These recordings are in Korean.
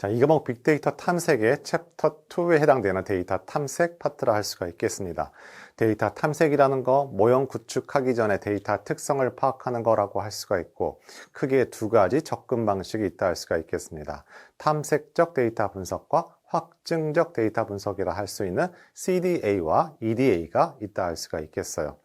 자, 이거목 빅데이터 탐색의 챕터 2에 해당되는 데이터 탐색 파트라 할 수가 있겠습니다. 데이터 탐색이라는 거 모형 구축하기 전에 데이터 특성을 파악하는 거라고 할 수가 있고 크게 두 가지 접근 방식이 있다 할 수가 있겠습니다. 탐색적 데이터 분석과 확증적 데이터 분석이라 할 수 있는 CDA와 EDA가 있다 할 수가 있겠어요.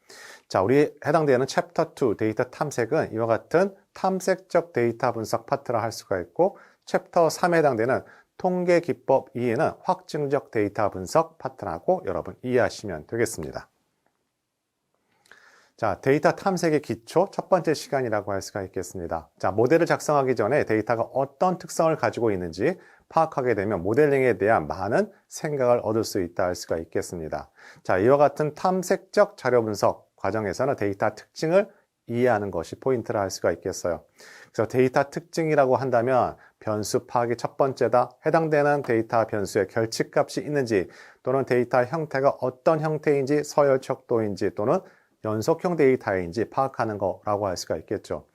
자, 우리 해당되는 챕터 2 데이터 탐색은 이와 같은 탐색적 데이터 분석 파트라 할 수가 있고 챕터 3에 해당되는 통계 기법 2에는 확증적 데이터 분석 파트라고 여러분 이해하시면 되겠습니다. 자, 데이터 탐색의 기초 첫 번째 시간이라고 할 수가 있겠습니다. 자, 모델을 작성하기 전에 데이터가 어떤 특성을 가지고 있는지 파악하게 되면 모델링에 대한 많은 생각을 얻을 수 있다 할 수가 있겠습니다. 자, 이와 같은 탐색적 자료 분석 과정에서는 데이터 특징을 이해하는 것이 포인트라 할 수가 있겠어요. 그래서 데이터 특징이라고 한다면 변수 파악이 첫 번째다. 해당되는 데이터 변수의 결집값이 있는지 또는 데이터 형태가 어떤 형태인지 서열척도인지 또는 연속형 데이터인지 파악하는 거라고 할 수가 있겠죠.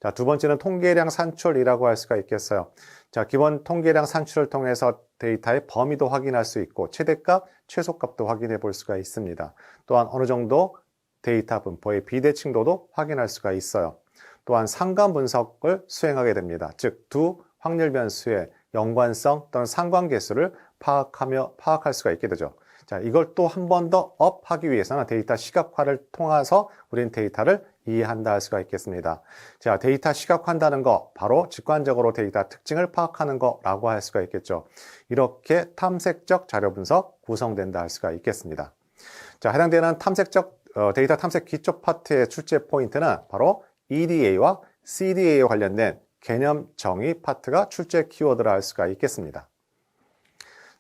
자, 두 번째는 통계량 산출이라고 할 수가 있겠어요. 자, 기본 통계량 산출을 통해서 데이터의 범위도 확인할 수 있고 최대값, 최소값도 확인해 볼 수가 있습니다. 또한 어느 정도 데이터 분포의 비대칭도도 확인할 수가 있어요. 또한 상관 분석을 수행하게 됩니다. 즉, 두 확률 변수의 연관성 또는 상관계수를 파악할 수가 있게 되죠. 자, 이걸 또 한 번 더 업하기 위해서는 데이터 시각화를 통해서 우리는 데이터를 이해한다 할 수가 있겠습니다. 자, 데이터 시각화한다는 거 바로 직관적으로 데이터 특징을 파악하는 거라고 할 수가 있겠죠. 이렇게 탐색적 자료 분석 구성된다 할 수가 있겠습니다. 자, 해당되는 데이터 탐색 기초 파트의 출제 포인트는 바로 EDA와 CDA에 관련된 개념 정의 파트가 출제 키워드라 할 수가 있겠습니다.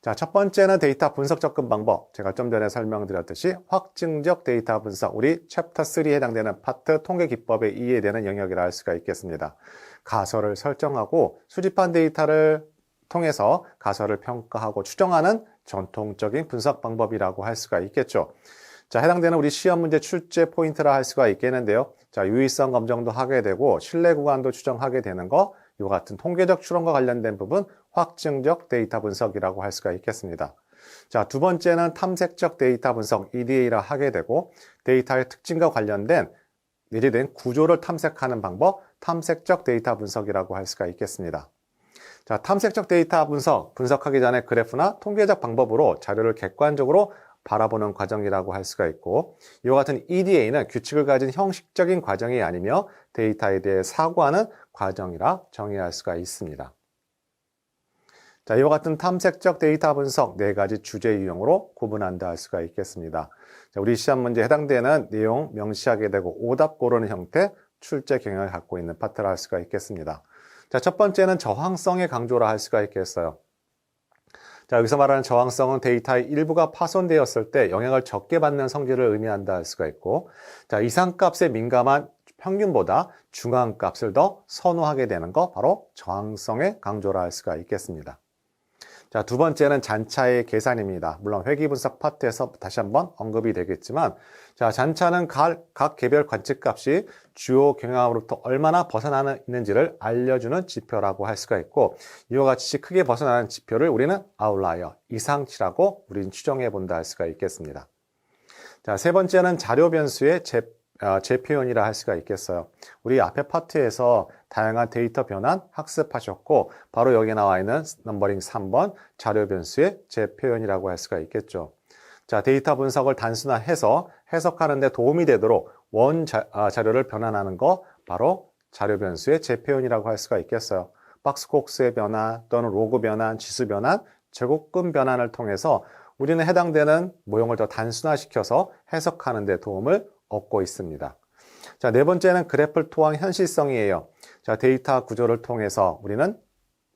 자, 첫 번째는 데이터 분석 접근 방법. 제가 좀 전에 설명드렸듯이 확증적 데이터 분석, 우리 챕터 3에 해당되는 파트 통계 기법에 이해되는 영역이라 할 수가 있겠습니다. 가설을 설정하고 수집한 데이터를 통해서 가설을 평가하고 추정하는 전통적인 분석 방법이라고 할 수가 있겠죠. 자, 해당되는 우리 시험 문제 출제 포인트라 할 수가 있겠는데요. 자, 유의성 검정도 하게 되고 신뢰 구간도 추정하게 되는 거, 이와 같은 통계적 추론과 관련된 부분 확증적 데이터 분석이라고 할 수가 있겠습니다. 자, 두 번째는 탐색적 데이터 분석 EDA라 하게 되고 데이터의 특징과 관련된 내재된 구조를 탐색하는 방법 탐색적 데이터 분석이라고 할 수가 있겠습니다. 자, 탐색적 데이터 분석하기 전에 그래프나 통계적 방법으로 자료를 객관적으로 바라보는 과정이라고 할 수가 있고 이와 같은 EDA는 규칙을 가진 형식적인 과정이 아니며 데이터에 대해 사고하는 과정이라 정의할 수가 있습니다. 자, 이와 같은 탐색적 데이터 분석 네 가지 주제 유형으로 구분한다 할 수가 있겠습니다. 자, 우리 시험 문제에 해당되는 내용 명시하게 되고 오답 고르는 형태 출제 경향을 갖고 있는 파트라 할 수가 있겠습니다. 자, 첫 번째는 저항성의 강조라 할 수가 있겠어요. 자, 여기서 말하는 저항성은 데이터의 일부가 파손되었을 때 영향을 적게 받는 성질을 의미한다 할 수가 있고, 자, 이상값에 민감한 평균보다 중앙값을 더 선호하게 되는 거 바로 저항성의 강조라 할 수가 있겠습니다. 자, 두 번째는 잔차의 계산입니다. 물론 회귀분석 파트에서 다시 한번 언급이 되겠지만, 자, 잔차는 각 개별 관측값이 주요 경향으로부터 얼마나 벗어나 있는지를 알려주는 지표라고 할 수가 있고, 이와 같이 크게 벗어나는 지표를 우리는 아웃라이어, 이상치라고 우리는 추정해 본다 할 수가 있겠습니다. 자, 세 번째는 자료 변수의 재표현이라 할 수가 있겠어요. 우리 앞에 파트에서 다양한 데이터 변환 학습하셨고 바로 여기 나와 있는 넘버링 3번 자료 변수의 재표현이라고 할 수가 있겠죠. 자, 데이터 분석을 단순화해서 해석하는 데 도움이 되도록 자료를 변환하는 거 바로 자료 변수의 재표현이라고 할 수가 있겠어요. 박스콕스의 변환 또는 로그 변환, 지수 변환, 제곱근 변환을 통해서 우리는 해당되는 모형을 더 단순화시켜서 해석하는 데 도움을 얻고 있습니다. 자, 네 번째는 그래프를 통한 현실성이에요. 자, 데이터 구조를 통해서 우리는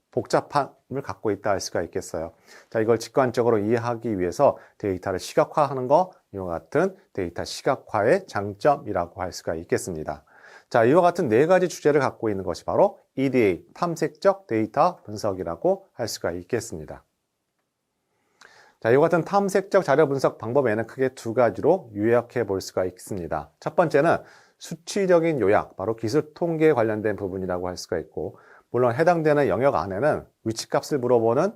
복잡함을 갖고 있다 할 수가 있겠어요. 자, 이걸 직관적으로 이해하기 위해서 데이터를 시각화하는 거, 이와 같은 데이터 시각화의 장점이라고 할 수가 있겠습니다. 자, 이와 같은 네 가지 주제를 갖고 있는 것이 바로 EDA, 탐색적 데이터 분석이라고 할 수가 있겠습니다. 자, 이와 같은 탐색적 자료 분석 방법에는 크게 두 가지로 요약해 볼 수가 있습니다. 첫 번째는 수치적인 요약, 바로 기술 통계에 관련된 부분이라고 할 수가 있고, 물론 해당되는 영역 안에는 위치값을 물어보는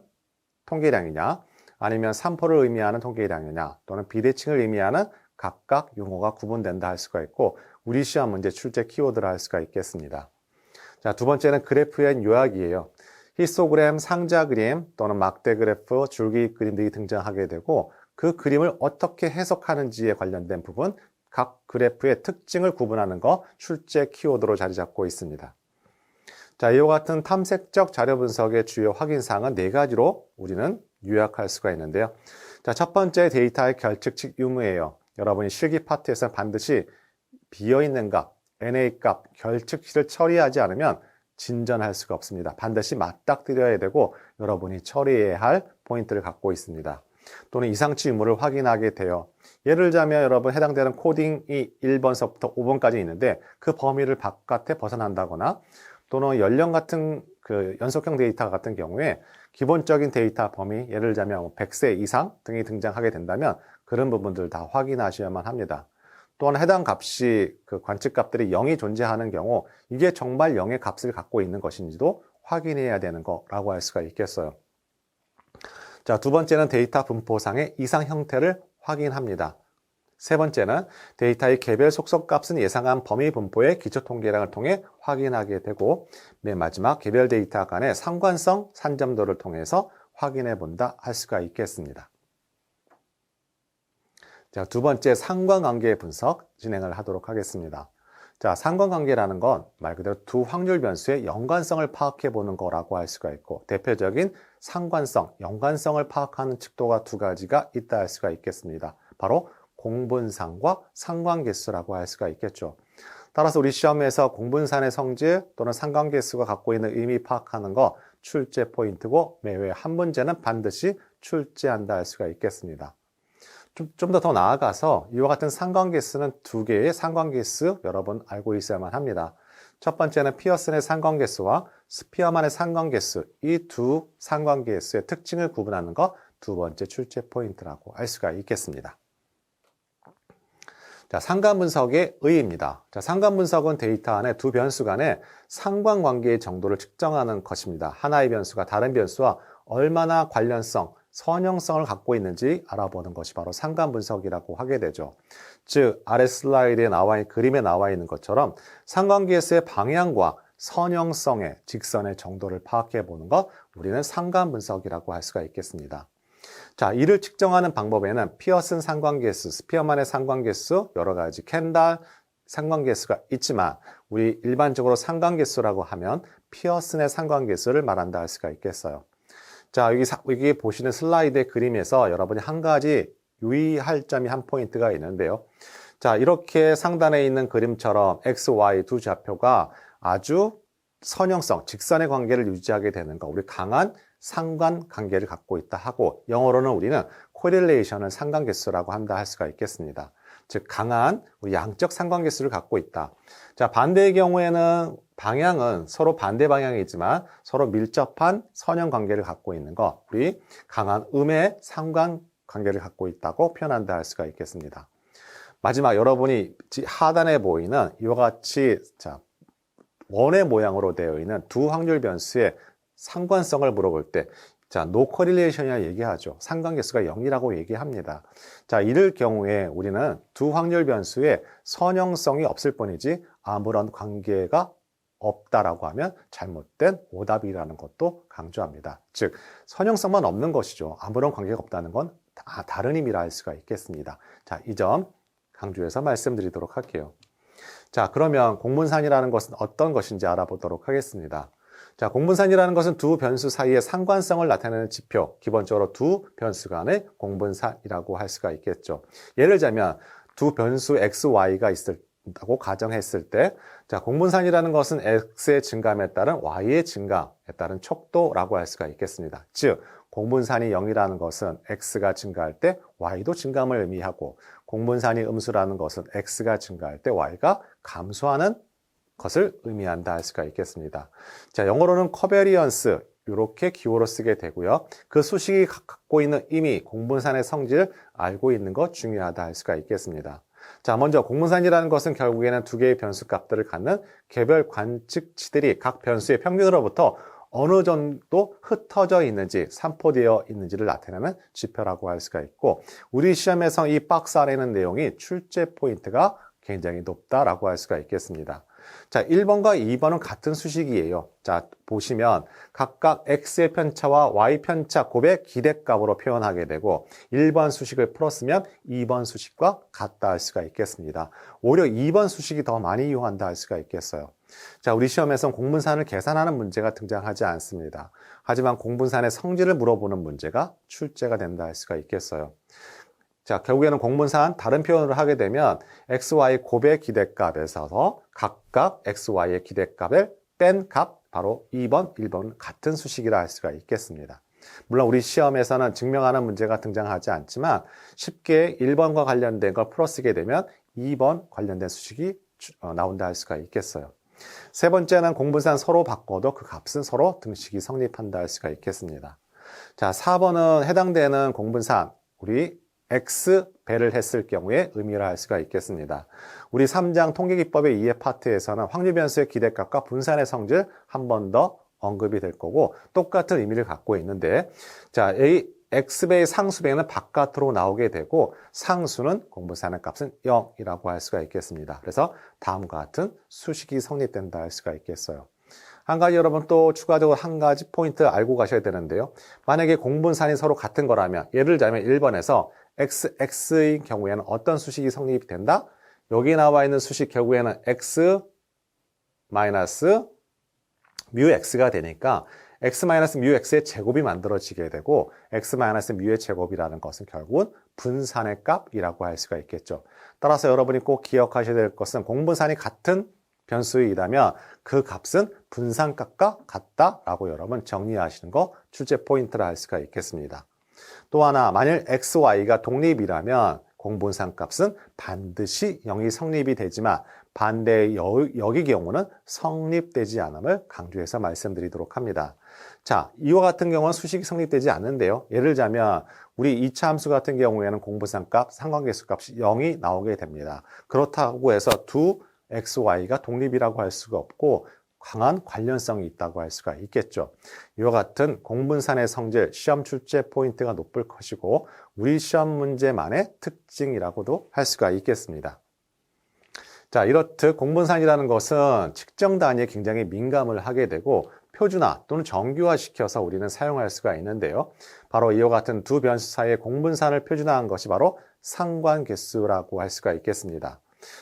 통계량이냐, 아니면 산포를 의미하는 통계량이냐, 또는 비대칭을 의미하는 각각 용어가 구분된다 할 수가 있고, 우리 시험 문제 출제 키워드를 할 수가 있겠습니다. 자, 두 번째는 그래프의 요약이에요. 히스토그램, 상자 그림 또는 막대 그래프, 줄기 그림 등이 등장하게 되고, 그 그림을 어떻게 해석하는지에 관련된 부분, 각 그래프의 특징을 구분하는 거 출제 키워드로 자리 잡고 있습니다. 자, 이와 같은 탐색적 자료 분석의 주요 확인사항은 4가지로 우리는 요약할 수가 있는데요. 자, 첫 번째 데이터의 결측식 유무예요. 여러분이 실기 파트에서 반드시 비어있는 값, NA 값, 결측식을 처리하지 않으면 진전할 수가 없습니다. 반드시 맞닥뜨려야 되고 여러분이 처리해야 할 포인트를 갖고 있습니다. 또는 이상치 유무를 확인하게 돼요. 예를 들자면 여러분 해당되는 코딩이 1번서부터 5번까지 있는데 그 범위를 바깥에 벗어난다거나 또는 연령 같은 그 연속형 데이터 같은 경우에 기본적인 데이터 범위, 예를 들자면 100세 이상 등이 등장하게 된다면 그런 부분들 다 확인하셔야만 합니다. 또한 해당 값이 그 관측값들이 0이 존재하는 경우 이게 정말 0의 값을 갖고 있는 것인지도 확인해야 되는 거라고 할 수가 있겠어요. 자, 두 번째는 데이터 분포상의 이상 형태를 확인합니다. 세 번째는 데이터의 개별 속성값은 예상한 범위 분포의 기초 통계량을 통해 확인하게 되고, 맨 마지막 개별 데이터 간의 상관성 산점도를 통해서 확인해 본다 할 수가 있겠습니다. 자, 두 번째 상관관계 분석 진행을 하도록 하겠습니다. 자, 상관관계라는 건 말 그대로 두 확률 변수의 연관성을 파악해 보는 거라고 할 수가 있고, 대표적인 상관성, 연관성을 파악하는 척도가 2가지가 있다 할 수가 있겠습니다. 바로 공분산과 상관계수라고 할 수가 있겠죠. 따라서 우리 시험에서 공분산의 성질 또는 상관계수가 갖고 있는 의미 파악하는 거 출제 포인트고, 매회 한 문제는 반드시 출제한다 할 수가 있겠습니다. 좀 더 나아가서 이와 같은 상관계수는 2개의 상관계수 여러분 알고 있어야만 합니다. 첫 번째는 피어슨의 상관계수와 스피어만의 상관계수, 이 두 상관계수의 특징을 구분하는 것 두 번째 출제 포인트라고 할 수가 있겠습니다. 자, 상관분석의 의의입니다. 자, 상관분석은 데이터 안에 두 변수 간의 상관관계의 정도를 측정하는 것입니다. 하나의 변수가 다른 변수와 얼마나 관련성, 선형성을 갖고 있는지 알아보는 것이 바로 상관분석이라고 하게 되죠. 즉, 아래 슬라이드에 그림에 나와 있는 것처럼 상관계수의 방향과 선형성의 직선의 정도를 파악해 보는 것, 우리는 상관분석이라고 할 수가 있겠습니다. 자, 이를 측정하는 방법에는 피어슨 상관계수, 스피어만의 상관계수, 여러 가지 켄달 상관계수가 있지만 우리 일반적으로 상관계수라고 하면 피어슨의 상관계수를 말한다 할 수가 있겠어요. 자, 여기 보시는 슬라이드의 그림에서 여러분이 한 가지 유의할 점이 한 포인트가 있는데요. 자, 이렇게 상단에 있는 그림처럼 X, Y 두 좌표가 아주 선형성, 직선의 관계를 유지하게 되는 거, 우리 강한 상관관계를 갖고 있다 하고, 영어로는 우리는 correlation을 상관계수라고 한다 할 수가 있겠습니다. 즉, 강한 우리 양적 상관계수를 갖고 있다. 자, 반대의 경우에는 방향은 서로 반대 방향이지만 서로 밀접한 선형관계를 갖고 있는 거, 우리 강한 음의 상관관계를 갖고 있다고 표현한다 할 수가 있겠습니다. 마지막 여러분이 하단에 보이는 이와 같이 자, 원의 모양으로 되어 있는 두 확률 변수의 상관성을 물어볼 때, 자, no correlation이라 얘기하죠. 상관계수가 0이라고 얘기합니다. 자, 이럴 경우에 우리는 두 확률 변수의 선형성이 없을 뿐이지 아무런 관계가 없다라고 하면 잘못된 오답이라는 것도 강조합니다. 즉, 선형성만 없는 것이죠. 아무런 관계가 없다는 건 다른 의미라 할 수가 있겠습니다. 자, 이 점 강조해서 말씀드리도록 할게요. 자, 그러면 공분산이라는 것은 어떤 것인지 알아보도록 하겠습니다. 자, 공분산이라는 것은 두 변수 사이의 상관성을 나타내는 지표, 기본적으로 두 변수 간의 공분산이라고 할 수가 있겠죠. 예를 들자면 두 변수 x, y가 있다고 가정했을 때, 자, 공분산이라는 것은 x의 증감에 따른 y의 증감에 따른 척도라고 할 수가 있겠습니다. 즉, 공분산이 0이라는 것은 x가 증가할 때 y도 증감을 의미하고, 공분산이 음수라는 것은 x가 증가할 때 y가 감소하는 것을 의미한다 할 수가 있겠습니다. 자, 영어로는 커베리언스 이렇게 기호로 쓰게 되고요. 그 수식이 갖고 있는 의미, 공분산의 성질을 알고 있는 것 중요하다 할 수가 있겠습니다. 자, 먼저 공분산이라는 것은 결국에는 두 개의 변수 값들을 갖는 개별 관측치들이 각 변수의 평균으로부터 어느 정도 흩어져 있는지, 산포되어 있는지를 나타내는 지표라고 할 수가 있고, 우리 시험에서 이 박스 안에 있는 내용이 출제 포인트가 굉장히 높다라고 할 수가 있겠습니다. 자, 1번과 2번은 같은 수식이에요. 자, 보시면 각각 x의 편차와 y 편차 곱의 기대값으로 표현하게 되고 1번 수식을 풀었으면 2번 수식과 같다 할 수가 있겠습니다. 오히려 2번 수식이 더 많이 이용한다 할 수가 있겠어요. 자, 우리 시험에서는 공분산을 계산하는 문제가 등장하지 않습니다. 하지만 공분산의 성질을 물어보는 문제가 출제가 된다 할 수가 있겠어요. 자, 결국에는 공분산 다른 표현으로 하게 되면 xy 곱의 기대값에서 각각 xy의 기대값을 뺀 값, 바로 2번, 1번은 같은 수식이라 할 수가 있겠습니다. 물론 우리 시험에서는 증명하는 문제가 등장하지 않지만 쉽게 1번과 관련된 걸 풀어쓰게 되면 2번 관련된 수식이 나온다 할 수가 있겠어요. 세 번째는 공분산 서로 바꿔도 그 값은 서로 등식이 성립한다 할 수가 있겠습니다. 자, 4번은 해당되는 공분산, 우리 X배를 했을 경우에 의미를 할 수가 있겠습니다. 우리 3장 통계기법의 2의 파트에서는 확률변수의 기대값과 분산의 성질 한 번 더 언급이 될 거고 똑같은 의미를 갖고 있는데, 자, 이 X배의 상수배는 바깥으로 나오게 되고 상수는 공분산의 값은 0이라고 할 수가 있겠습니다. 그래서 다음과 같은 수식이 성립된다 할 수가 있겠어요. 한 가지 여러분 또 추가적으로 한 가지 포인트 알고 가셔야 되는데요. 만약에 공분산이 서로 같은 거라면 예를 들자면 1번에서 x인 경우에는 어떤 수식이 성립이 된다? 여기 나와 있는 수식 결국에는 x 마이너스 뮤 x가 되니까 x 마이너스 뮤 x의 제곱이 만들어지게 되고 x 마이너스 뮤의 제곱이라는 것은 결국은 분산의 값이라고 할 수가 있겠죠. 따라서 여러분이 꼭 기억하셔야 될 것은 공분산이 같은 변수이라면 그 값은 분산값과 같다라고 여러분 정리하시는 거 출제 포인트라 할 수가 있겠습니다. 또 하나, 만일 xy가 독립이라면 공분산 값은 반드시 0이 성립이 되지만 반대의 여기 경우는 성립되지 않음을 강조해서 말씀드리도록 합니다. 자, 이와 같은 경우는 수식이 성립되지 않는데요. 예를 들자면 우리 2차 함수 같은 경우에는 공분산 값, 상관계수 값이 0이 나오게 됩니다. 그렇다고 해서 두 xy가 독립이라고 할 수가 없고 강한 관련성이 있다고 할 수가 있겠죠. 이와 같은 공분산의 성질, 시험 출제 포인트가 높을 것이고 우리 시험 문제만의 특징이라고도 할 수가 있겠습니다. 자, 이렇듯 공분산이라는 것은 측정 단위에 굉장히 민감을 하게 되고 표준화 또는 정규화시켜서 우리는 사용할 수가 있는데요. 바로 이와 같은 두 변수 사이의 공분산을 표준화한 것이 바로 상관계수라고 할 수가 있겠습니다.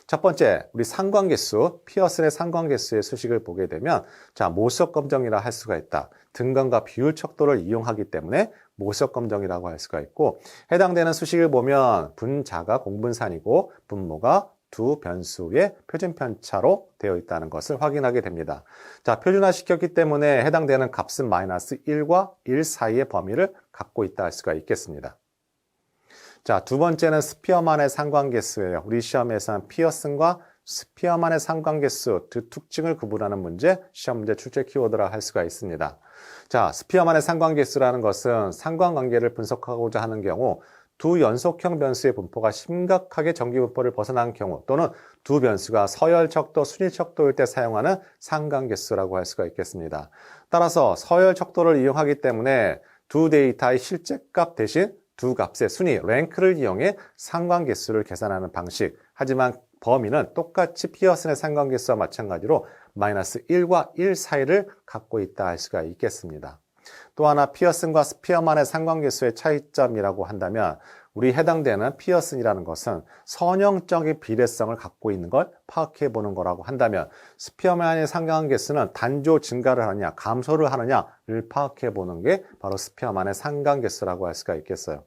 첫 번째, 우리 상관계수, 피어슨의 상관계수의 수식을 보게 되면 자, 모수적 검정이라 할 수가 있다. 등간과 비율 척도를 이용하기 때문에 모수적 검정이라고 할 수가 있고 해당되는 수식을 보면 분자가 공분산이고 분모가 두 변수의 표준 편차로 되어 있다는 것을 확인하게 됩니다. 자, 표준화 시켰기 때문에 해당되는 값은 마이너스 1과 1 사이의 범위를 갖고 있다 할 수가 있겠습니다. 자, 두 번째는 스피어만의 상관계수예요. 우리 시험에서는 피어슨과 스피어만의 상관계수 두 특징을 구분하는 문제, 시험 문제 출제 키워드라 할 수가 있습니다. 자, 스피어만의 상관계수라는 것은 상관관계를 분석하고자 하는 경우 두 연속형 변수의 분포가 심각하게 정기분포를 벗어난 경우 또는 두 변수가 서열척도, 순위척도일 때 사용하는 상관계수라고 할 수가 있겠습니다. 따라서 서열척도를 이용하기 때문에 두 데이터의 실제값 대신 두 값의 순위, 랭크를 이용해 상관계수를 계산하는 방식. 하지만 범위는 똑같이 피어슨의 상관계수와 마찬가지로 마이너스 1과 1 사이를 갖고 있다 할 수가 있겠습니다. 또 하나 피어슨과 스피어만의 상관계수의 차이점이라고 한다면 우리 해당되는 피어슨이라는 것은 선형적인 비례성을 갖고 있는 걸 파악해 보는 거라고 한다면 스피어만의 상관계수는 단조 증가를 하느냐 감소를 하느냐를 파악해 보는 게 바로 스피어만의 상관계수라고 할 수가 있겠어요.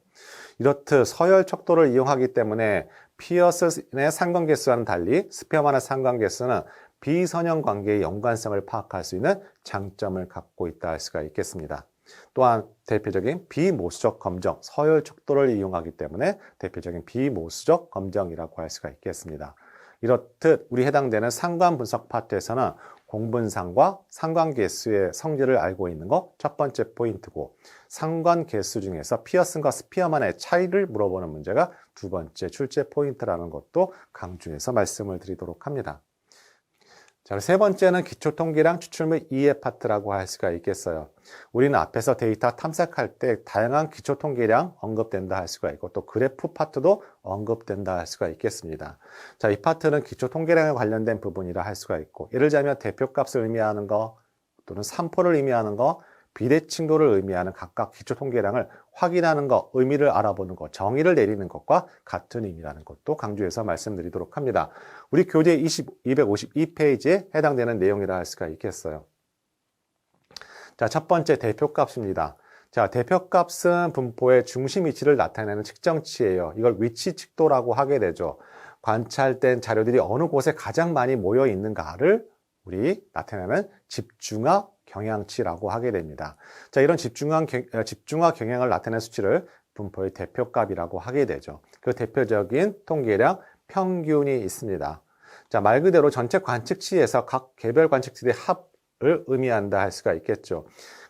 이렇듯 서열 척도를 이용하기 때문에 피어슨의 상관계수와는 달리 스피어만의 상관계수는 비선형 관계의 연관성을 파악할 수 있는 장점을 갖고 있다 할 수가 있겠습니다. 또한 대표적인 비모수적 검정, 서열 척도를 이용하기 때문에 대표적인 비모수적 검정이라고 할 수가 있겠습니다. 이렇듯 우리 해당되는 상관 분석 파트에서는 공분상과 상관계수의 성질을 알고 있는 거 첫 번째 포인트고, 상관계수 중에서 피어슨과 스피어만의 차이를 물어보는 문제가 두 번째 출제 포인트라는 것도 강조해서 말씀을 드리도록 합니다. 자, 세 번째는 기초통계량 추출 및 이해 파트라고 할 수가 있겠어요. 우리는 앞에서 데이터 탐색할 때 다양한 기초통계량 언급된다 할 수가 있고, 또 그래프 파트도 언급된다 할 수가 있겠습니다. 자, 이 파트는 기초통계량에 관련된 부분이라 할 수가 있고, 예를 들자면 대표값을 의미하는 거, 또는 산포를 의미하는 거, 비대칭도를 의미하는 각각 기초통계량을 확인하는 것, 의미를 알아보는 것, 정의를 내리는 것과 같은 의미라는 것도 강조해서 말씀드리도록 합니다. 우리 교재 252페이지에 해당되는 내용이라 할 수가 있겠어요. 자, 첫 번째 대표값입니다. 자, 대표값은 분포의 중심 위치를 나타내는 측정치예요. 이걸 위치측도라고 하게 되죠. 관찰된 자료들이 어느 곳에 가장 많이 모여 있는가를 우리 나타내는 집중화 경향치라고 하게 됩니다. 자, 이런 집중화 경향을 나타내는 수치를 분포의 대표값이라고 하게 되죠. 그 대표적인 통계량 평균이 있습니다. 자, 말 그대로 전체 관측치에서 각 개별 관측치의 합을 의미한다 할 수가 있겠죠.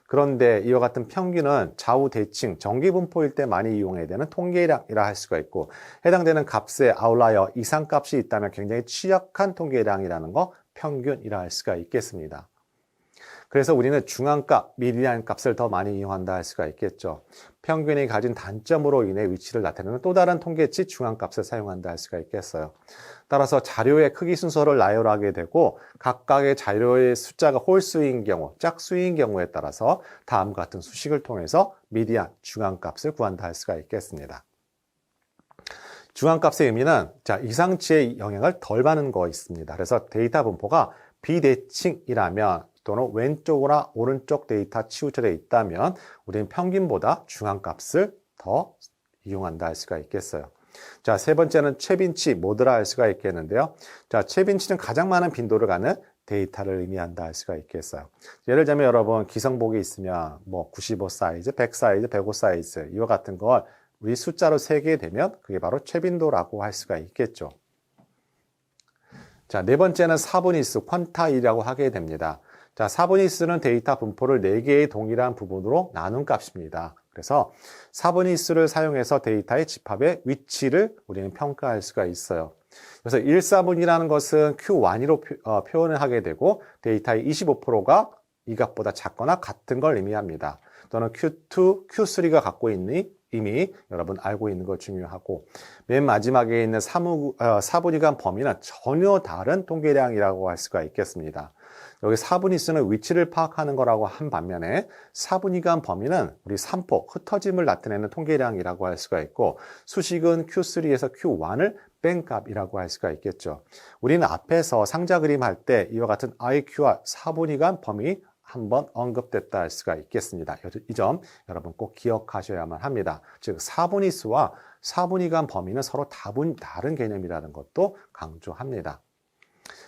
그런데 이와 같은 평균은 좌우 대칭, 정기 분포일 때 많이 이용해야 되는 통계량이라 할 수가 있고, 해당되는 값의 아웃라이어 이상값이 있다면 굉장히 취약한 통계량이라는 거 평균이라 할 수가 있겠습니다. 그래서 우리는 중앙값, 미디안 값을 더 많이 이용한다 할 수가 있겠죠. 평균이 가진 단점으로 인해 위치를 나타내는 또 다른 통계치 중앙값을 사용한다 할 수가 있겠어요. 따라서 자료의 크기 순서를 나열하게 되고, 각각의 자료의 숫자가 홀수인 경우, 짝수인 경우에 따라서 다음과 같은 수식을 통해서 미디안, 중앙값을 구한다 할 수가 있겠습니다. 중앙값의 의미는 자, 이상치의 영향을 덜 받는 거 있습니다. 그래서 데이터 분포가 비대칭이라면, 또는 왼쪽이나 오른쪽 데이터 치우쳐져 있다면 우리는 평균보다 중앙값을 더 이용한다 할 수가 있겠어요. 자, 세 번째는 최빈치, 모드라 할 수가 있겠는데요. 자, 최빈치는 가장 많은 빈도를 가는 데이터를 의미한다 할 수가 있겠어요. 예를 들자면 여러분 기성복이 있으면 뭐 95 사이즈, 100 사이즈, 105 사이즈 이와 같은 걸 우리 숫자로 세게 되면 그게 바로 최빈도라고 할 수가 있겠죠. 자, 네 번째는 사분위수, 퀀타이라고 하게 됩니다. 자, 사분위수는 데이터 분포를 4개의 동일한 부분으로 나눈 값입니다. 그래서 사분위수를 사용해서 데이터의 집합의 위치를 우리는 평가할 수가 있어요. 그래서 1사분이라는 것은 Q1로 표현을 하게 되고, 데이터의 25%가 이 값보다 작거나 같은 걸 의미합니다. 또는 Q2, Q3가 갖고 있는 이미 여러분 알고 있는 거 중요하고, 맨 마지막에 있는 사분위간 범위는 전혀 다른 통계량이라고 할 수가 있겠습니다. 여기 사분위수는 위치를 파악하는 거라고 한 반면에 사분위간 범위는 우리 산포, 흩어짐을 나타내는 통계량이라고 할 수가 있고, 수식은 Q3에서 Q1을 뺀 값이라고 할 수가 있겠죠. 우리는 앞에서 상자 그림 할 때 이와 같은 IQ와 사분위간 범위 한번 언급됐다 할 수가 있겠습니다. 이 점 여러분 꼭 기억하셔야만 합니다. 즉 사분위수와 사분위간 범위는 서로 다른 개념이라는 것도 강조합니다.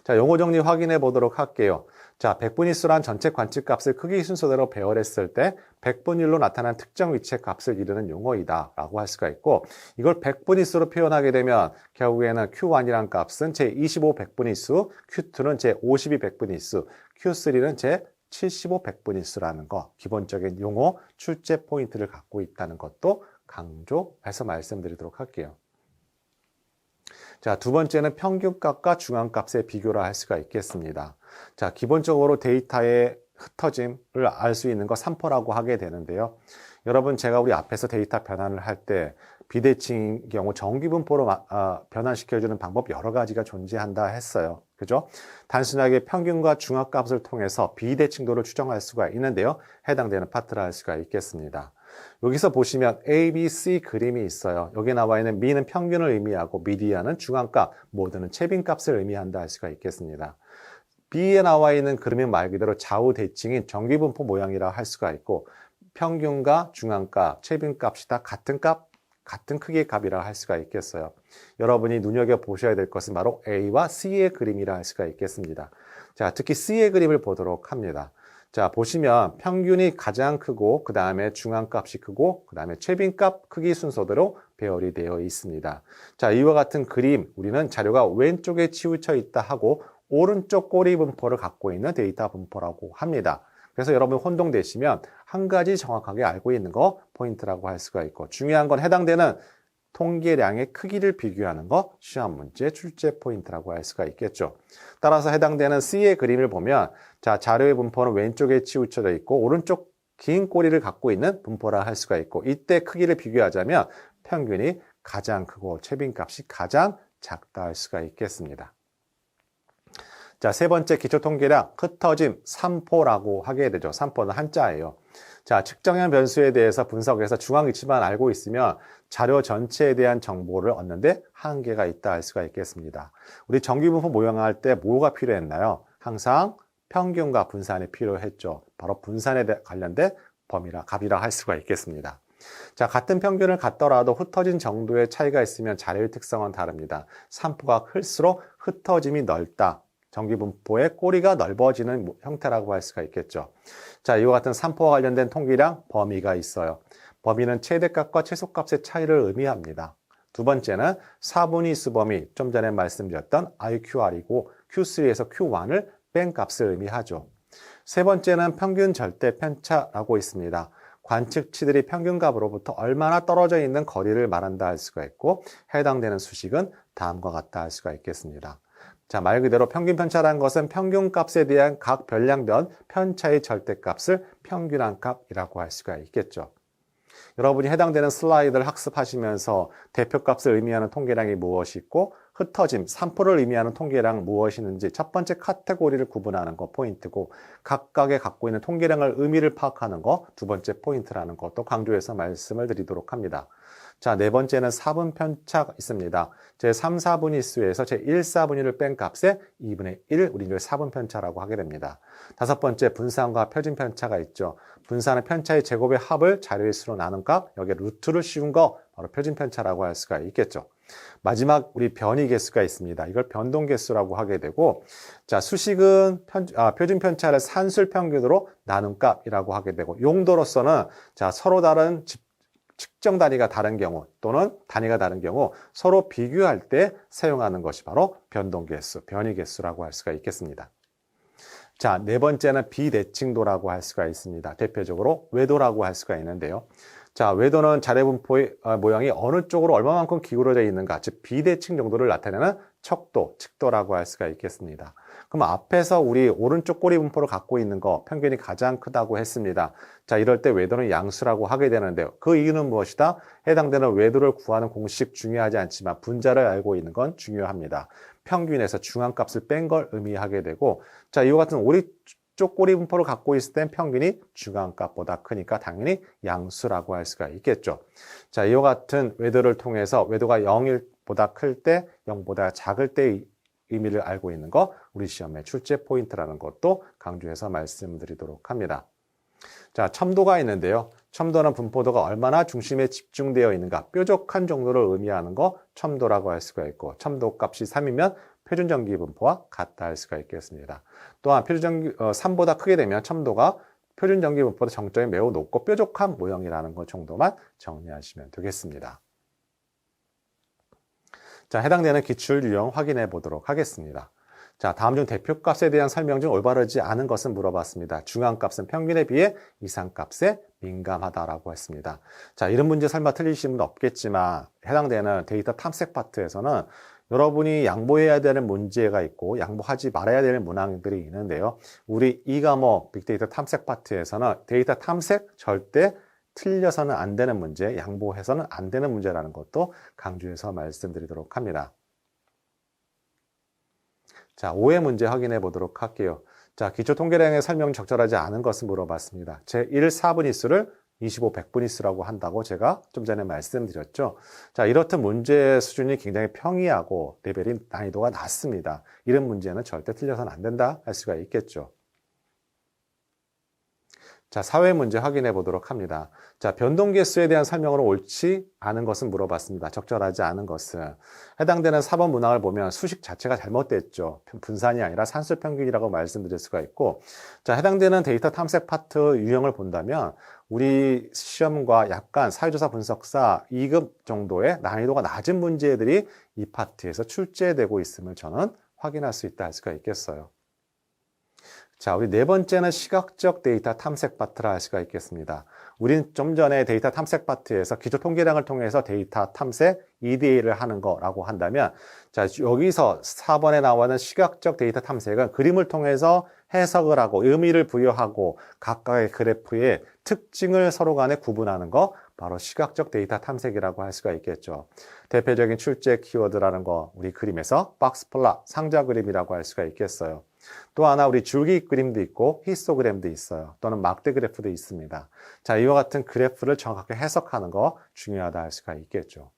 자, 용어 정리 확인해 보도록 할게요. 자, 백분위수란 전체 관측값을 크기 순서대로 배열했을 때 100분율로 나타난 특정 위치의 값을 이르는 용어이다 라고 할 수가 있고, 이걸 백분위수로 표현하게 되면 결국에는 Q1이란 값은 제25 백분위수, Q2는 제52 백분위수, Q3는 제75 백분위수라는 거, 기본적인 용어 출제 포인트를 갖고 있다는 것도 강조해서 말씀드리도록 할게요. 자, 두 번째는 평균값과 중앙값의 비교를 할 수가 있겠습니다. 자, 기본적으로 데이터의 흩어짐을 알 수 있는 거 산포라고 하게 되는데요. 여러분, 제가 우리 앞에서 데이터 변환을 할 때 비대칭인 경우 정기분포로 변환시켜주는 방법 여러 가지가 존재한다 했어요. 그죠? 단순하게 평균과 중앙값을 통해서 비대칭도를 추정할 수가 있는데요. 해당되는 파트라 할 수가 있겠습니다. 여기서 보시면 A, B, C 그림이 있어요. 여기 나와 있는 미는 평균을 의미하고 미디안은 중앙값, 모드는 최빈값을 의미한다 할 수가 있겠습니다. B에 나와 있는 그림은 말 그대로 좌우 대칭인 정기분포 모양이라 할 수가 있고, 평균과 중앙값, 최빈값이 다 같은 크기의 값이라 할 수가 있겠어요. 여러분이 눈여겨보셔야 될 것은 바로 A와 C의 그림이라 할 수가 있겠습니다. 자, 특히 C의 그림을 보도록 합니다. 자, 보시면 평균이 가장 크고, 그 다음에 중앙값이 크고, 그 다음에 최빈값 크기 순서대로 배열이 되어 있습니다. 자, 이와 같은 그림, 우리는 자료가 왼쪽에 치우쳐 있다 하고 오른쪽 꼬리 분포를 갖고 있는 데이터 분포라고 합니다. 그래서 여러분 혼동되시면 한 가지 정확하게 알고 있는 거 포인트라고 할 수가 있고, 중요한 건 해당되는 통계량의 크기를 비교하는 거 시험 문제 출제 포인트라고 할 수가 있겠죠. 따라서 해당되는 C의 그림을 보면 자, 자료의 분포는 왼쪽에 치우쳐져 있고 오른쪽 긴 꼬리를 갖고 있는 분포라 할 수가 있고, 이때 크기를 비교하자면 평균이 가장 크고 최빈값이 가장 작다 할 수가 있겠습니다. 자, 세 번째 기초통계량 흩어짐 3포라고 하게 되죠. 3포는 한자예요. 자, 측정형 변수에 대해서 분석해서 중앙 위치만 알고 있으면 자료 전체에 대한 정보를 얻는데 한계가 있다 할 수가 있겠습니다. 우리 정규분포 모형할 때 뭐가 필요했나요? 항상 평균과 분산이 필요했죠. 바로 분산에 관련된 범위라 값이라 할 수가 있겠습니다. 자, 같은 평균을 갖더라도 흩어진 정도의 차이가 있으면 자료의 특성은 다릅니다. 3포가 클수록 흩어짐이 넓다. 정규분포의 꼬리가 넓어지는 형태라고 할 수가 있겠죠. 자, 이와 같은 3포와 관련된 통계량 범위가 있어요. 범위는 최대값과 최소값의 차이를 의미합니다. 두 번째는 4분위 수범위, 좀 전에 말씀드렸던 IQR이고 Q3에서 Q1을 뺀 값을 의미하죠. 세 번째는 평균 절대 편차라고 있습니다. 관측치들이 평균값으로부터 얼마나 떨어져 있는 거리를 말한다 할 수가 있고, 해당되는 수식은 다음과 같다 할 수가 있겠습니다. 자, 말 그대로 평균 편차라는 것은 평균값에 대한 각 별량변 편차의 절대값을 평균한 값이라고 할 수가 있겠죠. 여러분이 해당되는 슬라이드를 학습하시면서 대표값을 의미하는 통계량이 무엇이 있고 흩어짐 3%를 의미하는 통계량 무엇이 있는지 첫 번째 카테고리를 구분하는 거 포인트고, 각각의 갖고 있는 통계량을 의미를 파악하는 거 두 번째 포인트라는 것도 강조해서 말씀을 드리도록 합니다. 자, 네 번째는 4분 편차가 있습니다. 제 3, 4분위수에서 제 1, 4분위를 뺀 값에 2분의 1, 우리 이걸 4분 편차라고 하게 됩니다. 다섯 번째, 분산과 표준 편차가 있죠. 분산은 편차의 제곱의 합을 자료의 수로 나눈 값, 여기에 루트를 씌운 거, 바로 표준 편차라고 할 수가 있겠죠. 마지막, 우리 변이 개수가 있습니다. 이걸 변동 개수라고 하게 되고, 자, 수식은 표준 편차를 산술 평균으로 나눈 값이라고 하게 되고, 용도로서는 자, 서로 다른 측정 단위가 다른 경우 또는 단위가 다른 경우 서로 비교할 때 사용하는 것이 바로 변동계수, 변이계수라고 할 수가 있겠습니다. 자, 네 번째는 비대칭도라고 할 수가 있습니다. 대표적으로 외도라고 할 수가 있는데요. 자, 외도는 자료분포의 모양이 어느 쪽으로 얼마만큼 기울어져 있는가, 즉 비대칭 정도를 나타내는 척도, 측도라고 할 수가 있겠습니다. 그럼 앞에서 우리 오른쪽 꼬리 분포를 갖고 있는 거 평균이 가장 크다고 했습니다. 자, 이럴 때 외도는 양수라고 하게 되는데요. 그 이유는 무엇이다? 해당되는 외도를 구하는 공식 중요하지 않지만 분자를 알고 있는 건 중요합니다. 평균에서 중앙값을 뺀 걸 의미하게 되고, 자, 이와 같은 오른쪽 꼬리 분포를 갖고 있을 땐 평균이 중앙값보다 크니까 당연히 양수라고 할 수가 있겠죠. 자, 이와 같은 외도를 통해서 외도가 0보다 클 때, 0보다 작을 때의 의미를 알고 있는 거 우리 시험의 출제 포인트라는 것도 강조해서 말씀드리도록 합니다. 자, 첨도가 있는데요. 첨도는 분포도가 얼마나 중심에 집중되어 있는가, 뾰족한 정도를 의미하는 거 첨도라고 할 수가 있고, 첨도 값이 3이면 표준정기 분포와 같다 할 수가 있겠습니다. 또한 표준정기 3보다 크게 되면 첨도가 표준정기 분포보다 정점이 매우 높고 뾰족한 모형이라는 것 정도만 정리하시면 되겠습니다. 자, 해당되는 기출 유형 확인해 보도록 하겠습니다. 자, 다음 중 대표값에 대한 설명 중 올바르지 않은 것은 물어봤습니다. 중앙값은 평균에 비해 이상값에 민감하다라고 했습니다. 자, 이런 문제 설마 틀리시는 분 없겠지만 해당되는 데이터 탐색 파트에서는 여러분이 양보해야 되는 문제가 있고 양보하지 말아야 되는 문항들이 있는데요. 우리 이 과목 빅데이터 탐색 파트에서는 데이터 탐색 절대 틀려서는 안 되는 문제, 양보해서는 안 되는 문제라는 것도 강조해서 말씀드리도록 합니다. 자, 5회 문제 확인해 보도록 할게요. 자, 기초통계량의 설명 적절하지 않은 것을 물어봤습니다. 제1, 4분위수를 25, 100분위수라고 한다고 제가 좀 전에 말씀드렸죠. 자, 이렇듯 문제 수준이 굉장히 평이하고 레벨이 난이도가 낮습니다. 이런 문제는 절대 틀려서는 안 된다 할 수가 있겠죠. 자, 사회 문제 확인해 보도록 합니다. 자, 변동계수에 대한 설명으로 옳지 않은 것은 물어봤습니다. 적절하지 않은 것은 해당되는 4번 문항을 보면 수식 자체가 잘못됐죠. 분산이 아니라 산술평균이라고 말씀드릴 수가 있고, 자, 해당되는 데이터 탐색 파트 유형을 본다면 우리 시험과 약간 사회조사 분석사 2급 정도의 난이도가 낮은 문제들이 이 파트에서 출제되고 있음을 저는 확인할 수 있다 할 수가 있겠어요. 자, 우리 네 번째는 시각적 데이터 탐색 파트라 할 수가 있겠습니다. 우린 좀 전에 데이터 탐색 파트에서 기초 통계량을 통해서 데이터 탐색 EDA를 하는 거라고 한다면, 자, 여기서 4번에 나오는 시각적 데이터 탐색은 그림을 통해서 해석을 하고 의미를 부여하고 각각의 그래프의 특징을 서로 간에 구분하는 거, 바로 시각적 데이터 탐색이라고 할 수가 있겠죠. 대표적인 출제 키워드라는 거, 우리 그림에서 박스플라, 상자 그림이라고 할 수가 있겠어요. 또 하나 우리 줄기 그림도 있고 히스토그램도 있어요. 또는 막대 그래프도 있습니다. 자, 이와 같은 그래프를 정확하게 해석하는 거 중요하다 할 수가 있겠죠.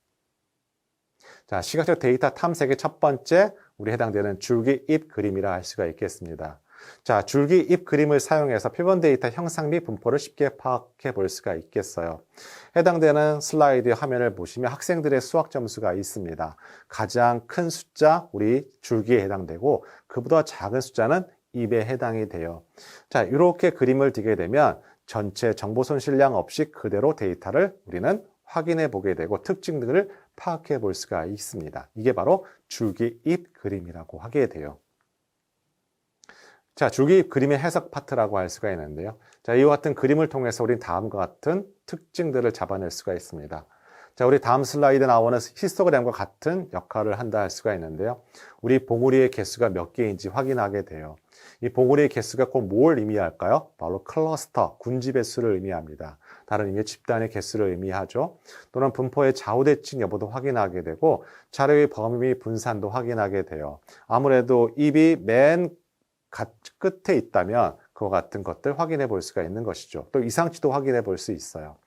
자, 시각적 데이터 탐색의 첫 번째, 우리 해당되는 줄기 잎 그림이라 할 수가 있겠습니다. 자, 줄기 잎 그림을 사용해서 표본 데이터 형상 및 분포를 쉽게 파악해 볼 수가 있겠어요. 해당되는 슬라이드 화면을 보시면 학생들의 수학 점수가 있습니다. 가장 큰 숫자, 우리 줄기에 해당되고 그보다 작은 숫자는 잎에 해당이 돼요. 자, 이렇게 그림을 띠게 되면 전체 정보 손실량 없이 그대로 데이터를 우리는 확인해 보게 되고 특징들을 파악해 볼 수가 있습니다. 이게 바로 줄기 잎 그림이라고 하게 돼요. 자, 줄기 그림의 해석 파트라고 할 수가 있는데요. 자, 이와 같은 그림을 통해서 우린 다음과 같은 특징들을 잡아낼 수가 있습니다. 자, 우리 다음 슬라이드에 나오는 히스토그램과 같은 역할을 한다 할 수가 있는데요. 우리 봉우리의 개수가 몇 개인지 확인하게 돼요. 이 봉우리의 개수가 곧 뭘 의미할까요? 바로 클러스터, 군집의 수를 의미합니다. 다른 의미의 집단의 개수를 의미하죠. 또는 분포의 좌우대칭 여부도 확인하게 되고 자료의 범위 분산도 확인하게 돼요. 아무래도 입이 맨 끝에 있다면 그와 같은 것들 확인해 볼 수가 있는 것이죠. 또 이상치도 확인해 볼 수 있어요.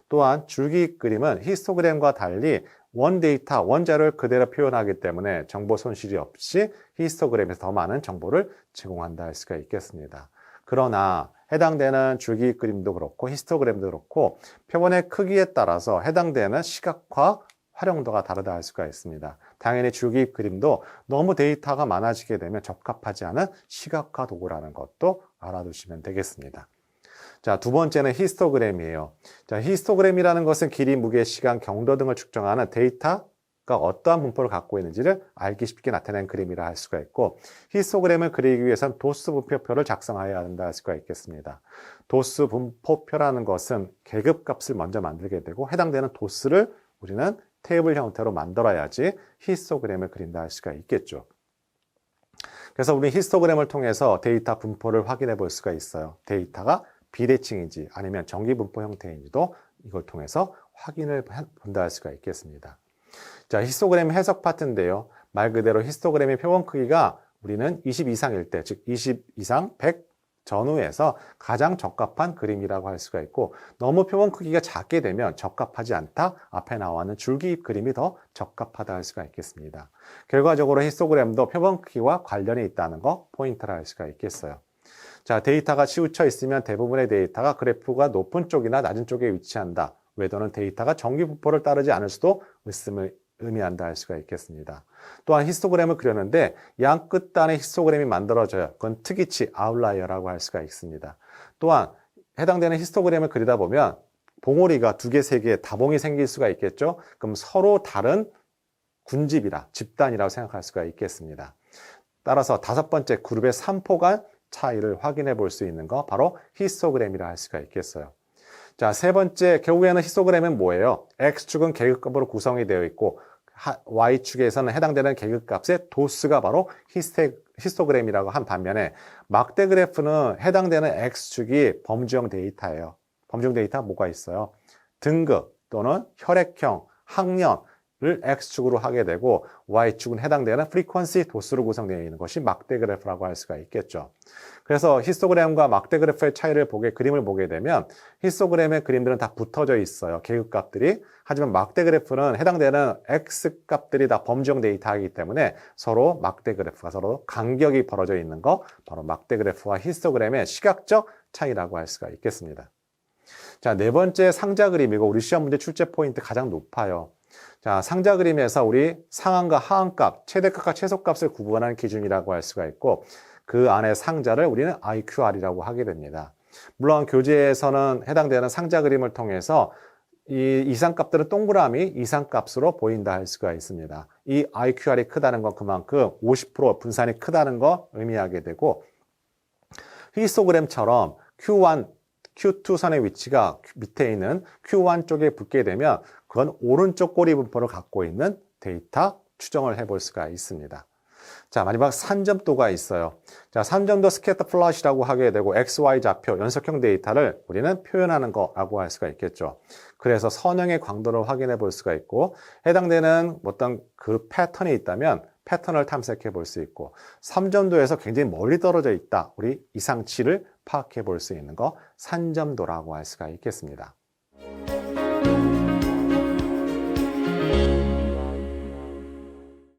또한 줄기 그림은 히스토그램과 달리 원 데이터, 원 자료를 그대로 표현하기 때문에 정보 손실이 없이 히스토그램에서 더 많은 정보를 제공한다 할 수가 있겠습니다. 그러나 해당되는 줄기 그림도 그렇고 히스토그램도 그렇고 표본의 크기에 따라서 해당되는 시각화 활용도가 다르다 할 수가 있습니다. 당연히 줄기 그림도 너무 데이터가 많아지게 되면 적합하지 않은 시각화 도구라는 것도 알아두시면 되겠습니다. 자, 두 번째는 히스토그램이에요. 자, 히스토그램이라는 것은 길이, 무게, 시간, 경도 등을 측정하는 데이터가 어떠한 분포를 갖고 있는지를 알기 쉽게 나타낸 그림이라 할 수가 있고, 히스토그램을 그리기 위해서는 도수 분포표를 작성해야 한다 할 수가 있겠습니다. 도수 분포표라는 것은 계급값을 먼저 만들게 되고 해당되는 도수를 우리는 테이블 형태로 만들어야지 히스토그램을 그린다 할 수가 있겠죠. 그래서 우리 히스토그램을 통해서 데이터 분포를 확인해 볼 수가 있어요. 데이터가 비대칭인지 아니면 정기분포 형태인지도 이걸 통해서 확인을 본다 할 수가 있겠습니다. 자, 히스토그램 해석 파트인데요. 말 그대로 히스토그램의 표본 크기가 우리는 20 이상일 때, 즉 20 이상 100 전후에서 가장 적합한 그림이라고 할 수가 있고, 너무 표본 크기가 작게 되면 적합하지 않다, 앞에 나와는 줄기잎 그림이 더 적합하다 할 수가 있겠습니다. 결과적으로 히스토그램도 표본 크기와 관련이 있다는 거 포인트라 할 수가 있겠어요. 자, 데이터가 치우쳐 있으면 대부분의 데이터가 그래프가 높은 쪽이나 낮은 쪽에 위치한다. 외도는 데이터가 정기분포를 따르지 않을 수도 있음을 의미한다 할 수가 있겠습니다. 또한 히스토그램을 그렸는데 양 끝단에 히스토그램이 만들어져요. 그건 특이치, 아웃라이어라고 할 수가 있습니다. 또한 해당되는 히스토그램을 그리다 보면 봉우리가 2개, 3개 다봉이 생길 수가 있겠죠. 그럼 서로 다른 군집이라, 집단이라고 생각할 수가 있겠습니다. 따라서 5번째 그룹의 산포 간 차이를 확인해 볼 수 있는 거, 바로 히스토그램이라 할 수가 있겠어요. 자, 세 번째, 결국에는 히스토그램은 뭐예요? X축은 계급값으로 구성이 되어 있고 Y축에서는 해당되는 계급값의 도수가 바로 히스토그램이라고 한 반면에 막대 그래프는 해당되는 X축이 범주형 데이터예요. 범주형 데이터 뭐가 있어요? 등급 또는 혈액형, 학년을 X축으로 하게 되고 Y축은 해당되는 프리퀀시 도수로 구성되어 있는 것이 막대 그래프라고 할 수가 있겠죠. 그래서 히스토그램과 막대 그래프의 차이를 그림을 보게 되면 히스토그램의 그림들은 다 붙어져 있어요. 계급값들이. 하지만 막대 그래프는 해당되는 X값들이 다 범주형 데이터이기 때문에 서로 막대 그래프가 서로 간격이 벌어져 있는 거, 바로 막대 그래프와 히스토그램의 시각적 차이라고 할 수가 있겠습니다. 자, 네 번째 상자 그림이고 우리 시험 문제 출제 포인트 가장 높아요. 자, 상자 그림에서 우리 상한과 하한값, 최대값과 최소값을 구분하는 기준이라고 할 수가 있고 그 안에 상자를 우리는 IQR이라고 하게 됩니다. 물론 교재에서는 해당되는 상자 그림을 통해서 이 이상값들은 동그라미 이상값으로 보인다 할 수가 있습니다. 이 IQR이 크다는 건 그만큼 50% 분산이 크다는 거 의미하게 되고, 히스토그램처럼 Q1, Q2 선의 위치가 밑에 있는 Q1 쪽에 붙게 되면 그건 오른쪽 꼬리 분포를 갖고 있는 데이터 추정을 해볼 수가 있습니다. 자, 마지막 산점도가 있어요. 자, 산점도 스캐터 플롯이라고 하게 되고 XY 좌표, 연속형 데이터를 우리는 표현하는 거라고 할 수가 있겠죠. 그래서 선형의 광도를 확인해 볼 수가 있고, 해당되는 어떤 그 패턴이 있다면 패턴을 탐색해 볼 수 있고, 3점도에서 굉장히 멀리 떨어져 있다, 우리 이상치를 파악해 볼 수 있는 거 산점도라고 할 수가 있겠습니다.